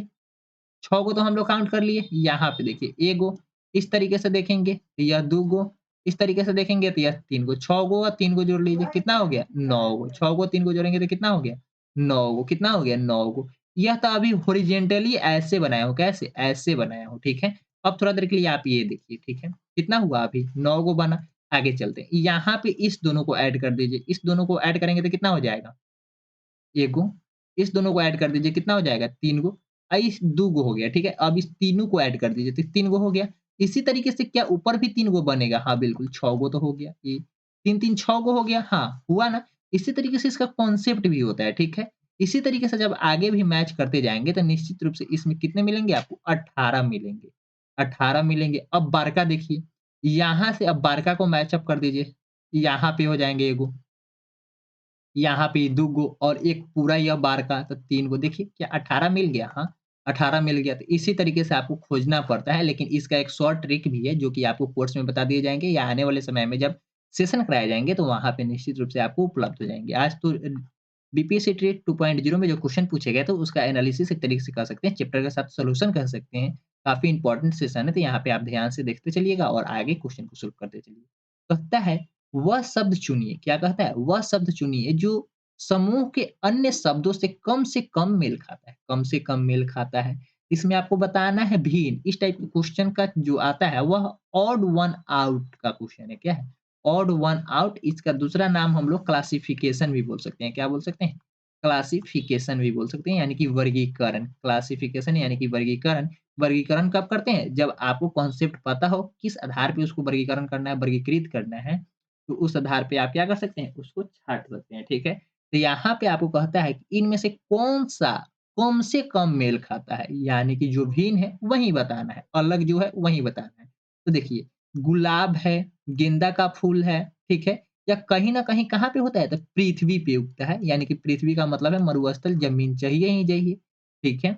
6 को तो हम लोग काउंट कर लिए, यहाँ पे देखिए 1 गो, इस तरीके से देखेंगे या 2 गो, इस तरीके से देखेंगे तो यह 3 गो, 6 गो और 3 गो जोड़ लीजिए, कितना हो गया? 9 गो, 6 गो 3 गो जोड़ेंगे तो कितना हो गया? 9 गो, कितना हो गया? 9 गो। यह तो अभी हॉरिज़ॉन्टली ऐसे बनाया हूँ, कैसे? ऐसे बनाया हूँ, ठीक है? अब थोड़ा देर के लिए आप ये देखिए, ठीक है? कितना हुआ अभी? 9 गो बना, आगे चलते हैं। यहाँ पे इस दोनों को ऐड कर दीजिए, इस दोनों को ऐड करेंगे तो कितना हो जाएगा? 1 गो, इस दोनों को ऐड कर दीजिए, कितना हो जाएगा? 3 गो इस 2 गो हो गया, ठीक है? अब इस तीनों को ऐड कर दीजिए, तो 3 गो हो गया। इसी तरीके से क्या ऊपर भी 3 गो बनेगा? हाँ, बिल्कुल 6 गो तो हो गया ये। 3-3 6 गो हो गया, हाँ, हुआ ना? इसी तरीके से इसका कॉन्सेप्ट भी होता है, ठीक है? इसी तरीके से जब आगे भी मैच करते जाएँगे, तो निश्चित रूप से इसमें कितने मिलेंगे आपको? 18 मिलेंगे। 18 मिलेंगे। अब बारका देखिए, यहाँ से अब बारका को मैच अप कर दीजिए। यहाँ पे हो जाएँगे एगो यहाँ पे 2 गो और एक पूरा यह बार का तो 3 गो देखिए क्या 18 मिल गया? हाँ, 18 मिल गया। तो इसी तरीके से आपको खोजना पड़ता है लेकिन इसका एक शॉर्ट ट्रिक भी है जो कि आपको कोर्स में बता दिए जाएँगे या आने वाले समय में जब सेशन कराए जाएँगे तो वहाँ पे निश्चित रूप से आपको उपलब्ध हो जाएँगे। आज तो बीपीएससी ट्रेड 2.0 में जो क्वेश्चन पूछे गए थे उसका एनालिसिस एक तरीके से कर सकते हैं, चैप्टर के साथ सॉल्यूशन कह सकते हैं। काफ़ी इंपॉर्टेंट सेशन है तो यहाँ पे आप ध्यान से देखते चलिएगा और आगे क्वेश्चन को सॉल्व करते चलिए। कहता है वह शब्द चुनिए, क्या कहता है? वह शब्द चुनिए जो समूह के अन्य शब्दों से कम मेल खाता है, कम से कम मेल खाता है। इसमें आपको बताना है भिन्न, इस टाइप के क्वेश्चन का जो आता है वह ऑड वन आउट का क्वेश्चन है, क्या है? ऑड वन आउट इसका दूसरा नाम हम लोग क्लासिफिकेशन भी बोल सकते हैं, क्या बोल सकते हैं? क्लासिफिकेशन भी बोल सकते हैं यानी कि वर्गीकरण, क्लासिफिकेशन यानी कि वर्गीकरण। वर्गीकरण कब करते हैं? जब आपको कॉन्सेप्ट पता हो, किस आधार पे उसको वर्गीकरण करना है, वर्गीकृत करना है, तो उस आधार पे आप क्या कर सकते हैं? उसको छाँट सकते हैं, ठीक है? तो यहाँ पे आपको कहता है कि इनमें से कौन-सा कम से कम मेल खाता है, यानी कि जो भिन्न है वही बताना है, अलग जो है वही बताना है। तो देखिए, गुलाब है, गेंदा का फूल है, ठीक है? या कहीं न कहीं कहाँ पे होता है? तो पृथ्वी पे उगता है, यानी कि पृथ्वी का मतलब है मरुस्थल ज़मीन चाहिए ही चाहिए, ठीक है?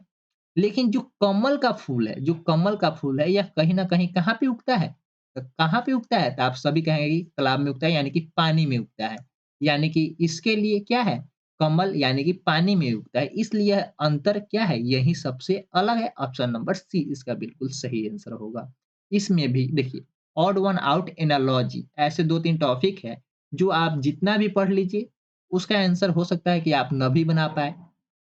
लेकिन जो कमल का फूल है जो कमल का फूल है, यह कहीं न कहीं कहाँ पे उगता है? कहाँ पे उगता है? तो आप सभी कहेंगे कि तालाब में उगता है यानी कि पानी में उगता है। यानी कि इसके लिए क्या है? कमल यानी कि पानी में उगता है, इसलिए अंतर क्या है? यही सबसे अलग है, ऑप्शन नंबर सी इसका बिल्कुल सही आंसर होगा। इसमें भी देखिए ऑड वन आउट एनालॉजी ऐसे 2-3 टॉपिक है, जो आप जितना भी पढ़ लीजिए, उसका आंसर हो सकता है कि आप न भी बना पाएँ।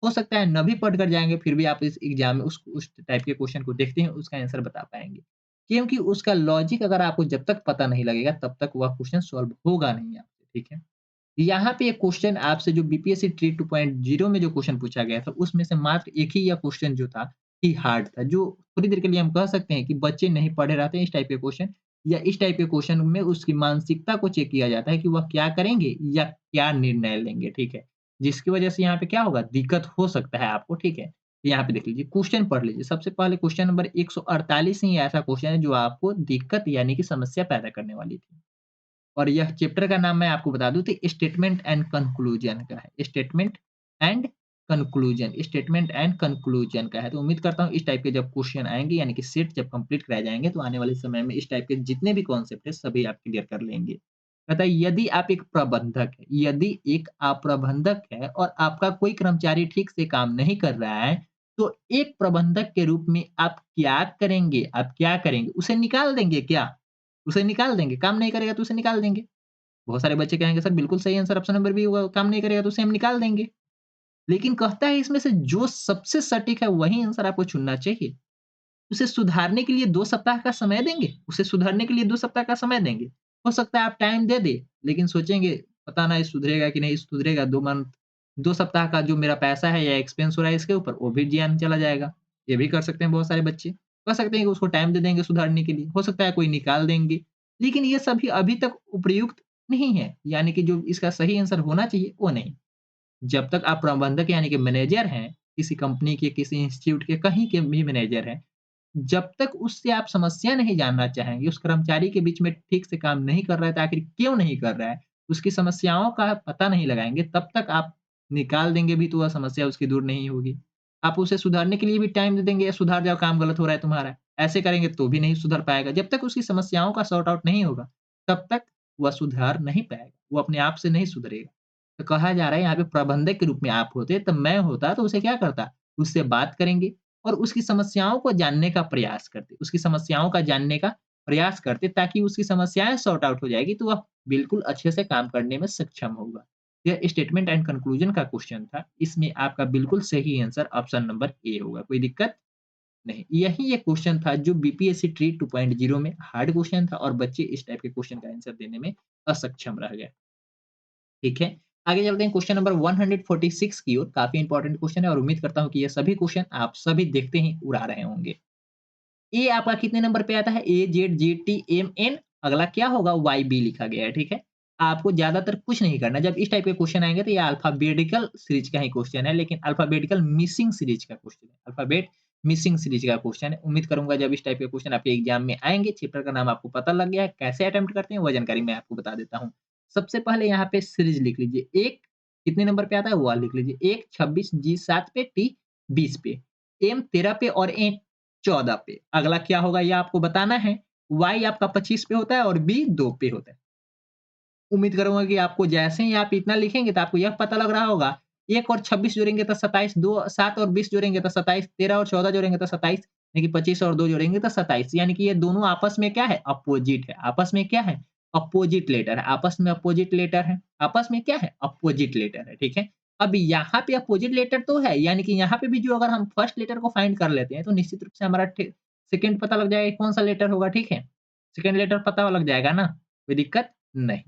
हो सकता है न भी पढ़ कर जाएँगे, फिर भी आप इस एग्ज़ाम में उस टाइप के क्वेश्चन को देखते हैं, उसका आंसर बता पाएँगे। क्योंकि उसका लॉजिक अगर आपको जब तक पता नहीं लगेगा तब तक वह क्वेश्चन सॉल्व होगा नहीं आपसे, ठीक है? यहाँ पे एक क्वेश्चन आपसे जो बीपीएससी ट्री 2.0 में जो क्वेश्चन पूछा गया था, उसमें से मात्र एक ही यह क्वेश्चन जो था, ही हार्ड था, जो थोड़ी देर के लिए हम कह सकते हैं कि बच्चे नहीं पढ़े रहते हैं इस टाइप के क्वेश्चन या इस टाइप के क्वेश्चन में उसकी मानसिकता को चेक किया जाता है कि वह क्या करेंगे या क्या निर्णय लेंगे, ठीक है? जिसकी वजह से यहाँ पे क्या होगा, दिक्कत हो सकता है आपको, ठीक है? यहाँ पे देख लीजिए, क्वेश्चन पढ़ लीजिए। सबसे पहले क्वेश्चन नंबर 148 ही ऐसा क्वेश्चन है जो आपको दिक्कत यानी कि समस्या पैदा करने वाली थी। और यह चैप्टर का नाम मैं आपको बता दूँ तो स्टेटमेंट एंड कंक्लूजन का है। स्टेटमेंट एंड कंक्लूजन का है। तो उम्मीद करता हूँ इस टाइप के जब क्वेश्चन आएँगे यानी कि सेट जब कंप्लीट कराए जाएँगे तो आने वाले समय में इस टाइप के जितने भी कॉन्सेप्ट हैं सभी आप क्लियर कर लेंगे। कहता है यदि एक आप प्रबंधक है और आपका कोई कर्मचारी ठीक से काम नहीं कर रहा है, तो एक प्रबंधक के रूप में आप क्या करेंगे? आप क्या करेंगे? उसे निकाल देंगे क्या? उसे निकाल देंगे, काम नहीं करेगा तो उसे निकाल देंगे। बहुत सारे बच्चे कहेंगे सर बिल्कुल सही आंसर ऑप्शन नंबर बी होगा, काम नहीं करेगा तो उसे हम निकाल देंगे। लेकिन कहता है इसमें से जो सबसे सटीक है वही आंसर आपको चुनना चाहिए। उसे सुधारने के लिए 2 सप्ताह का समय देंगे, उसे सुधरने के लिए 2 सप्ताह का समय देंगे। हो सकता है आप टाइम दे दें, लेकिन सोचेंगे पता नहीं सुधरेगा कि नहीं सुधरेगा 2 सप्ताह का जो मेरा पैसा है या एक्सपेंस हो रहा है इसके ऊपर वो भी जियान चला जाएगा। ये भी कर सकते हैं बहुत सारे बच्चे। कह सकते हैं कि उसको टाइम दे देंगे सुधारने के लिए, हो सकता है कोई निकाल देंगे। लेकिन ये सभी अभी तक उपयुक्त नहीं है, यानी कि जो इसका सही आंसर होना चाहिए वो नहीं। जब तक आप प्रबंधक यानी कि मैनेजर हैं, किसी कंपनी के, किसी इंस्टीट्यूट के, कहीं के भी मैनेजर हैं, जब तक उससे आप समस्या नहीं जानना चाहेंगे, उस कर्मचारी के बीच में ठीक से काम नहीं कर रहा है तो आखिर क्यों नहीं कर रहा है, उसकी समस्याओं का पता नहीं लगाएँगे, तब तक आप निकाल देंगे भी तो वह समस्या उसकी दूर नहीं होगी। आप उसे सुधारने के लिए भी टाइम दे देंगे, सुधार जाओ काम गलत हो रहा है तुम्हारा, ऐसे करेंगे तो भी नहीं सुधर पाएगा। जब तक उसकी समस्याओं का सॉर्ट आउट नहीं होगा, तब तक वह सुधार नहीं पाएगा, वो अपने आप से नहीं सुधरेगा। तो कहा जा रहा है यहाँ पे प्रबंधक के रूप में आप होते, तब मैं होता तो उसे क्या करता, उससे बात करेंगे और उसकी समस्याओं को जानने का प्रयास करते, उसकी समस्याओं का जानने का प्रयास करते ताकि उसकी समस्याएँ सॉर्ट आउट हो जाएगी, तो वह बिल्कुल अच्छे से काम करने में सक्षम होगा। यह स्टेटमेंट एंड कंक्लूजन का क्वेश्चन था। इसमें आपका बिल्कुल सही आंसर ऑप्शन नंबर ए होगा, कोई दिक्कत नहीं। यही एक क्वेश्चन था जो बीपीएससी ट्री 2.0 में हार्ड क्वेश्चन था और बच्चे इस टाइप के क्वेश्चन का आंसर देने में असक्षम रह गए। ठीक है? आगे चलते हैं क्वेश्चन नंबर 146 की ओर। काफ़ी इंपोर्टेंट क्वेश्चन है और उम्मीद करता हूँ कि ये सभी क्वेश्चन आप सभी देखते ही उड़ा रहे होंगे। ए आपका कितने नंबर पे आता है? ए, जेड, जी, टी, एम, एन। अगला क्या होगा? वाई, बी लिखा गया है, ठीक है? आपको ज़्यादातर कुछ नहीं करना। जब इस टाइप के क्वेश्चन आएँगे तो ये अल्फ़ाबेटिकल सीरीज़ का ही क्वेश्चन है, लेकिन अल्फ़ाबेटिकल मिसिंग सीरीज़ का क्वेश्चन है। अल्फ़ाबेट मिसिंग सीरीज़ का क्वेश्चन है। उम्मीद करूँगा जब इस टाइप के क्वेश्चन आपके एग्ज़ाम में आएँगे, चैप्टर का नाम आपको पता लग गया है, कैसे अटेम्प्ट करते हैं, वह जानकारी मैं आपको बता देता हूँ। सबसे पहले यहाँ पे सीरीज़ लिख लीजिए। 1 कितने नंबर पे आता है? वह लिख लीजिए। 1 26, जी 7 पे, टी 20 पे, एम 13 पे और एन 14 पे। अगला क्या होगा ये आपको बताना है। Y आपका 25 पे होता है और B 2 पे होता है। उम्मीद करूँगा कि आपको जैसे ही आप इतना लिखेंगे तो आपको यह पता लग रहा होगा 1 और 26 जोड़ेंगे तो 27, 2 7 और 20 जोड़ेंगे तो 27, 13 और 14 जोड़ेंगे तो 27, यानी कि 25 और 2 जोड़ेंगे तो 27, यानी कि ये दोनों आपस में क्या है? अपोज़िट है। आपस में क्या है? अपोज़िट लेटर है। आपस में अपोज़िट लेटर है। आपस में क्या है? अपोज़िट लेटर है, ठीक है? अब यहाँ पे अपोज़िट लेटर तो है, यानी कि यहाँ पे भी जो अगर हम फर्स्ट लेटर को फाइंड कर लेते हैं, तो निश्चित रूप से हमारा सेकंड पता लग जाएगा कौन-सा लेटर होगा, ठीक है? सेकंड लेटर पता लग जाएगा ना? कोई दिक्कत नहीं।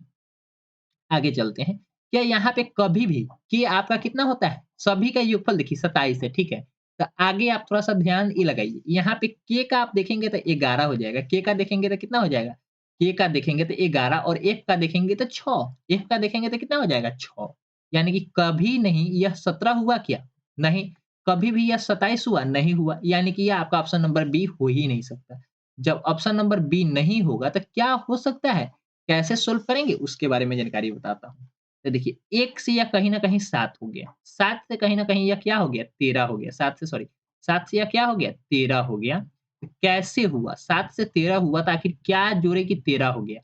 आगे चलते हैं। क्या यहाँ पे कभी भी के आपका कितना होता है? सभी का योगफल देखिए 27 है, ठीक है? तो आगे आप थोड़ा-सा ध्यान ये लगाइए। यहाँ पे के का आप देखेंगे तो 11 हो जाएगा, के का देखेंगे तो कितना हो जाएगा? के का देखेंगे तो 11 और एफ का देखेंगे तो 6, एफ का देखेंगे तो कितना हो जाएगा? 6, यानी कि कभी नहीं यह 17 हुआ क्या? नहीं। कभी भी यह 27 हुआ? नहीं हुआ, यानी कि यह आपका ऑप्शन नंबर बी हो ही नहीं सकता। जब ऑप्शन नंबर बी नहीं होगा तो क्या हो सकता है? कैसे सोल्व करेंगे उसके बारे में जानकारी बताता हूँ। तो देखिए 1 से यह कहीं न कहीं 7 हो गया, 7 से कहीं न कहीं यह क्या हो गया? 13 हो गया, 7 से यह क्या हो गया? 13 हो गया। तो कैसे हुआ? 7 से 13 हुआ तो आखिर क्या जोड़े कि 13 हो गया?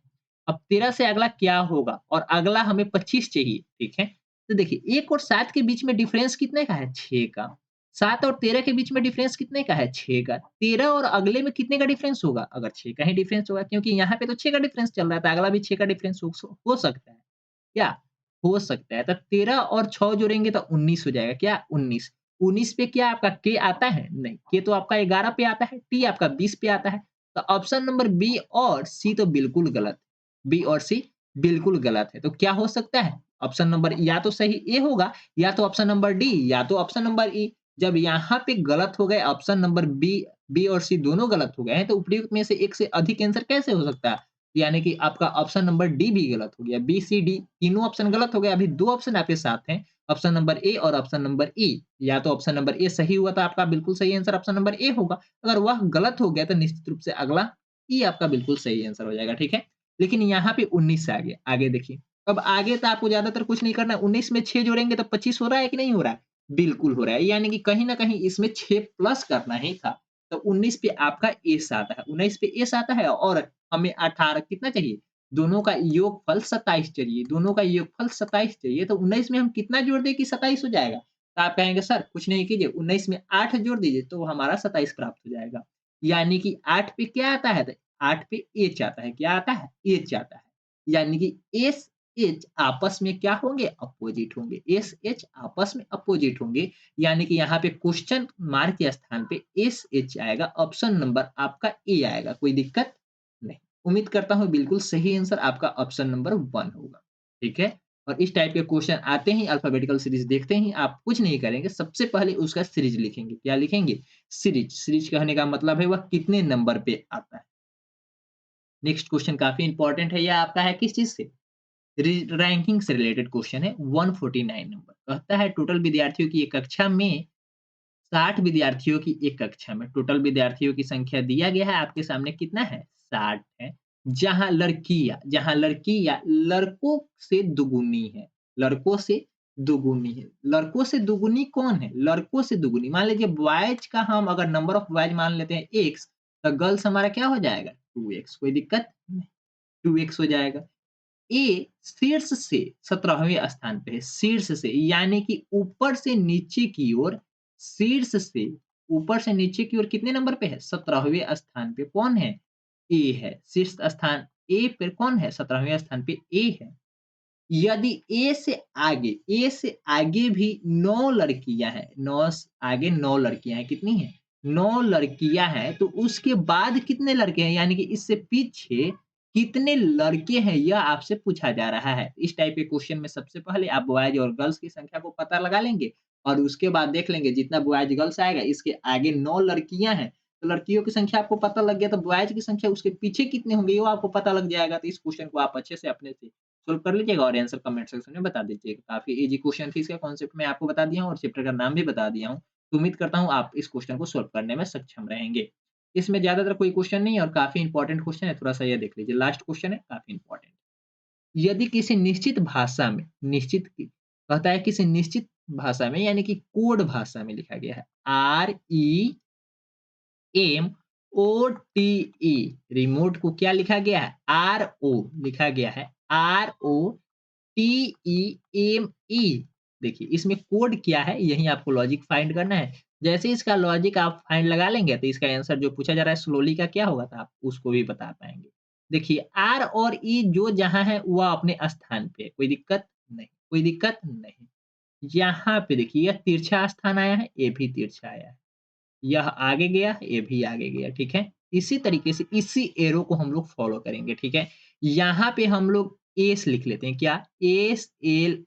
अब 13 से अगला क्या होगा? और अगला हमें 25 चाहिए, ठीक है? तो देखिए 1 और 7 के बीच में डिफरेंस कितने का है? 6 का। 7 और 13 के बीच में डिफरेंस कितने का है? 6 का। 13 और अगले में कितने का डिफरेंस होगा? अगर 6 का ही डिफरेंस होगा क्योंकि यहाँ पे तो 6 का डिफरेंस चल रहा है, तो अगला भी 6 का डिफरेंस हो सकता है। क्या? हो सकता है। तो 13 और 6 जोड़ेंगे तो 19 हो जाएगा। क्या? 19। 19 पे क्या आपका के आता है? नहीं। के तो आपका 11 पे आता है, टी आपका 20 पे आता है। तो ऑप्शन नंबर बी और सी तो बिल्कुल गलत। बी और सी बिल्कुल गलत है। तो क्या हो सकता है? ऑप्शन नंबर या तो सही ए होगा या तो ऑप्शन नंबर डी या तो ऑप्शन नंबर ई। जब यहाँ पे गलत हो गए ऑप्शन नंबर बी बी और सी दोनों गलत हो गए हैं, तो उपयुक्त में से एक से अधिक आंसर कैसे हो सकता है? यानी कि आपका ऑप्शन नंबर डी भी गलत हो गया। बी, सी, डी तीनों ऑप्शन गलत हो गए। अभी 2 ऑप्शन आपके साथ हैं, ऑप्शन नंबर ए और ऑप्शन नंबर ई। या तो ऑप्शन नंबर ए सही हुआ तो आपका बिल्कुल सही आंसर ऑप्शन नंबर ए होगा। अगर वह गलत हो गया तो निश्चित रूप से अगला ई आपका बिल्कुल सही आंसर हो जाएगा, ठीक है? लेकिन यहाँ पे 19 से आगे, आगे देखिए। अब आगे तो आपको ज़्यादातर कुछ नहीं करना है, 19 में 6 जोड़ेंगे तो 25 हो रहा है कि नहीं हो रहा है? बिल्कुल हो रहा है, यानी कि कहीं न कहीं इसमें 6 प्लस करना ही था। तो 19 पे आपका एस आता है, 19 पे एस आता है और हमें 18 कितना चाहिए? दोनों का योगफल 27 चाहिए, दोनों का योगफल 27 चाहिए, तो 19 में हम कितना जोड़ दें कि 27 हो जाएगा? तो आप कहेंगे सर कुछ नहीं कीजिए, 19 में 8 जोड़ दीजिए तो हमारा 27 प्राप्त हो जाएगा। यानी कि 8 पे क्या आता है? 8 पे एच आता है, क्या आता है? एच आता है। यानी कि एस, एच आपस में क्या होंगे? अपोजिट होंगे। एस, एच आपस में अपोजिट होंगे, यानी कि यहाँ पे क्वेश्चन मार्क के स्थान पे एस, एच आएगा, ऑप्शन नंबर आपका ए आएगा, कोई दिक्कत नहीं। उम्मीद करता हूँ बिल्कुल सही आंसर आपका ऑप्शन नंबर 1 होगा, ठीक है? और इस टाइप के क्वेश्चन आते ही अल्फाबेटिकल सीरीज देखते ही आप कुछ नहीं करेंगे, सबसे पहले उसका सीरीज लिखेंगे। क्या लिखेंगे? सीरीज। सीरीज कहने का मतलब है वह कितने नंबर पे आता है। नेक्स्ट क्वेश्चन काफी इंपॉर्टेंट है, यह आपका है किस चीज से? रैंकिंग से रिलेटेड क्वेश्चन है। 149 नंबर कहता है टोटल विद्यार्थियों की एक कक्षा में 60 विद्यार्थियों की एक कक्षा में टोटल विद्यार्थियों की संख्या दिया गया है, आपके सामने कितना है? 60 है। जहां लड़कियां लड़कों से दुगुनी है, लड़कों से दुगुनी है। लड़कों से दुगुनी कौन है? लड़कों से दुगुनी मान लीजिए बॉयज का हम अगर नंबर ऑफ बॉयज मान लेते हैं एक्स, तो गर्ल्स हमारा क्या हो जाएगा? 2x, कोई दिक्कत नहीं, 2x हो जाएगा। ए शीर्ष से 17वें स्थान पे है, शीर्ष से यानी कि ऊपर से नीचे की ओर, शीर्ष से ऊपर से नीचे की ओर कितने नंबर पे है? 17वें स्थान पे कौन है? ए है। शीर्ष स्थान ए पे कौन है? 17वें स्थान पे ए है। यदि ए से आगे भी 9 लड़कियां हैं, 9 आगे 9 लड़कियां हैं, कितनी हैं? 9 लड़कियां हैं, तो उसके बाद कितने लड़के हैं? यानी कि इससे पीछे कितने लड़के हैं यह आपसे पूछा जा रहा है। इस टाइप के क्वेश्चन में सबसे पहले आप बॉयज और गर्ल्स की संख्या को पता लगा लेंगे और उसके बाद देख लेंगे जितना बॉयज गर्ल्स आएगा इसके आगे 9 लड़कियां हैं, तो लड़कियों की संख्या आपको पता लग गया तो बॉयज की संख्या उसके पीछे कितने होंगे वो आपको पता लग जाएगा। तो इस क्वेश्चन को आप अच्छे से अपने से सॉल्व कर लीजिएगा और आंसर कमेंट सेक्शन में बता दीजिएगा। काफ़ी ईज़ी क्वेश्चन थी, इसका कॉन्सेप्ट मैं आपको बता दिया हूँ और चैप्टर का नाम भी बता दिया हूँ। तो उम्मीद करता हूँ आप इस क्वेश्चन को सॉल्व करने में सक्षम रहेंगे। इसमें ज़्यादातर कोई क्वेश्चन नहीं है और काफ़ी इंपॉर्टेंट क्वेश्चन है, थोड़ा-सा ये देख लीजिए। लास्ट क्वेश्चन है, काफ़ी इंपॉर्टेंट। यदि किसी निश्चित भाषा में निश्चित की कहता है किसी निश्चित भाषा में यानी कि कोड भाषा में लिखा गया है REMOTE, रिमोट को क्या लिखा गया है? RO लिखा गया है, ROTEME। देखिए इसमें कोड क्या है यही आपको लॉजिक फाइंड करना है। जैसे इसका लॉजिक आप फाइंड लगा लेंगे तो इसका आंसर जो पूछा जा रहा है स्लोली का क्या होगा तो आप उसको भी बता पाएँगे। देखिए R और E जो जहाँ है वह अपने स्थान पे है, कोई दिक्कत नहीं, कोई दिक्कत नहीं। यहाँ पे देखिए यह तिरछा स्थान आया है, ये भी तिरछा आया है। यह आगे गया, ये भी आगे गया, ठीक है? इसी तरीके से इसी एरो को हम लोग फ़ॉलो करेंगे, ठीक है? यहाँ पे हम लोग एस लिख लेते हैं, क्या? SLOWLY,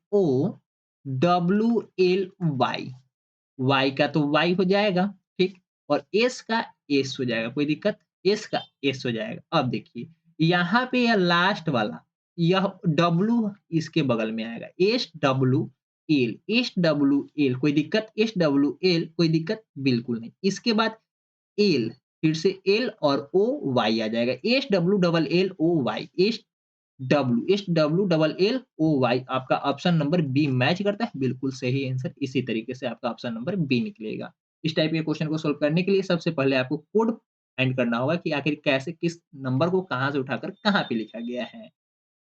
वाई का तो वाई हो जाएगा, ठीक? और एस का एस हो जाएगा, कोई दिक्कत? एस का एस हो जाएगा। अब देखिए, यहाँ पे यह लास्ट वाला, यह डब्ल्यू इसके बगल में आएगा, एसडब्ल्यूएल, एसडब्ल्यूएल कोई दिक्कत? एसडब्ल्यूएल कोई दिक्कत? बिल्कुल नहीं। इसके बाद एल, फिर से एल और ओ वाई आ जाएगा, एसडब्ल्यू-डबल-एल-ओ-वाई, एसडब्ल्यू-डबल-एल-ओ-वाई आपका ऑप्शन नंबर बी मैच करता है, बिल्कुल सही आंसर इसी तरीके से आपका ऑप्शन नंबर बी निकलेगा। इस टाइप के क्वेश्चन को सॉल्व करने के लिए सबसे पहले आपको कोड फाइंड करना होगा कि आखिर कैसे किस नंबर को कहाँ से उठाकर कहाँ पे लिखा गया है।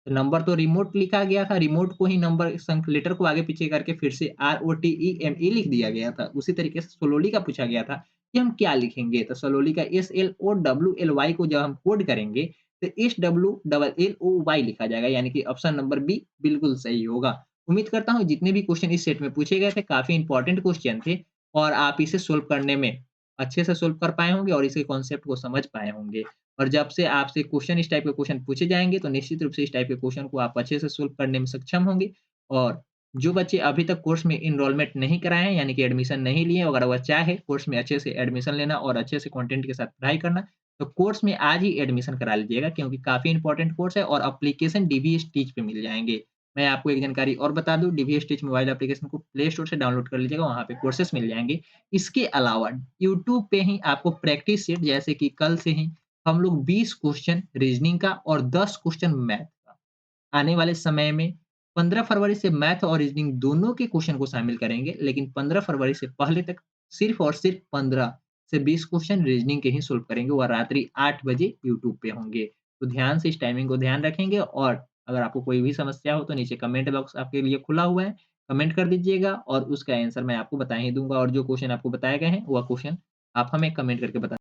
नंबर तो रिमोट लिखा गया था, रिमोट को ही नंबर संख लेटर को आगे पीछे करके फिर से ROTEME लिख दिया गया था। उसी तरीके से सोलोली का पूछा गया था कि हम क्या लिखेंगे? तो सोलोली का SLOWLY को जब हम कोड करेंगे तो SWLLOY लिखा जाएगा यानी कि ऑप्शन नंबर बी बिल्कुल सही होगा। उम्मीद करता हूँ जितने भी क्वेश्चन इस सेट में पूछे गए थे काफ़ी इंपॉर्टेंट क्वेश्चन थे और आप इसे सोल्व करने में अच्छे से सोल्व कर पाए होंगे और इसके कॉन्सेप्ट को समझ पाए होंगे। और जब से आपसे क्वेश्चन इस टाइप के क्वेश्चन पूछे जाएँगे, तो निश्चित रूप से इस टाइप के क्वेश्चन को आप अच्छे से सॉल्व करने में सक्षम होंगे। और जो बच्चे अभी तक कोर्स में एनरोलमेंट नहीं कराए हैं, यानी कि एडमिशन नहीं लिए, अगर वह चाहे कोर्स में अच्छे से एडमिशन लेना और अच्छे से कंटेंट के साथ पढ़ाई करना, तो कोर्स में आज ही एडमिशन करा लीजिएगा, क्योंकि काफ़ी इंपॉर्टेंट कोर्स है और एप्लीकेशन डीवीएस टीच पे मिल जाएँगे। मैं आपको एक जानकारी और बता दूँ, डीवीएस टीच मोबाइल एप्लीकेशन को प्ले स्टोर से डाउनलोड कर लीजिएगा, वहाँ पे कोर्सेज़ मिल जाएँगे। इसके अलावा यूट्यूब पे ही आपको प्रैक्टिस सेट, जैसे कि कल से ही हम लोग 20 क्वेश्चन रीज़निंग का और 10 क्वेश्चन मैथ का आने वाले समय में 15 फरवरी से मैथ और रीज़निंग दोनों के क्वेश्चन को शामिल करेंगे, लेकिन 15 फरवरी से पहले तक सिर्फ़ और सिर्फ़ 15 से 20 क्वेश्चन रीज़निंग के ही सॉल्व करेंगे, वह रात्रि 8 बजे यूट्यूब पे होंगे। तो ध्यान से इस टाइमिंग को ध्यान रखेंगे, और अगर आपको कोई भी समस्या हो तो नीचे कमेंट बॉक्स आपके लिए खुला हुआ है, कमेंट कर दीजिएगा और उसका आंसर मैं आपको बता ही दूँगा, और जो क्वेश्चन आपको बताए गए हैं, वह क्वेश्चन आप हमें कमेंट करके बता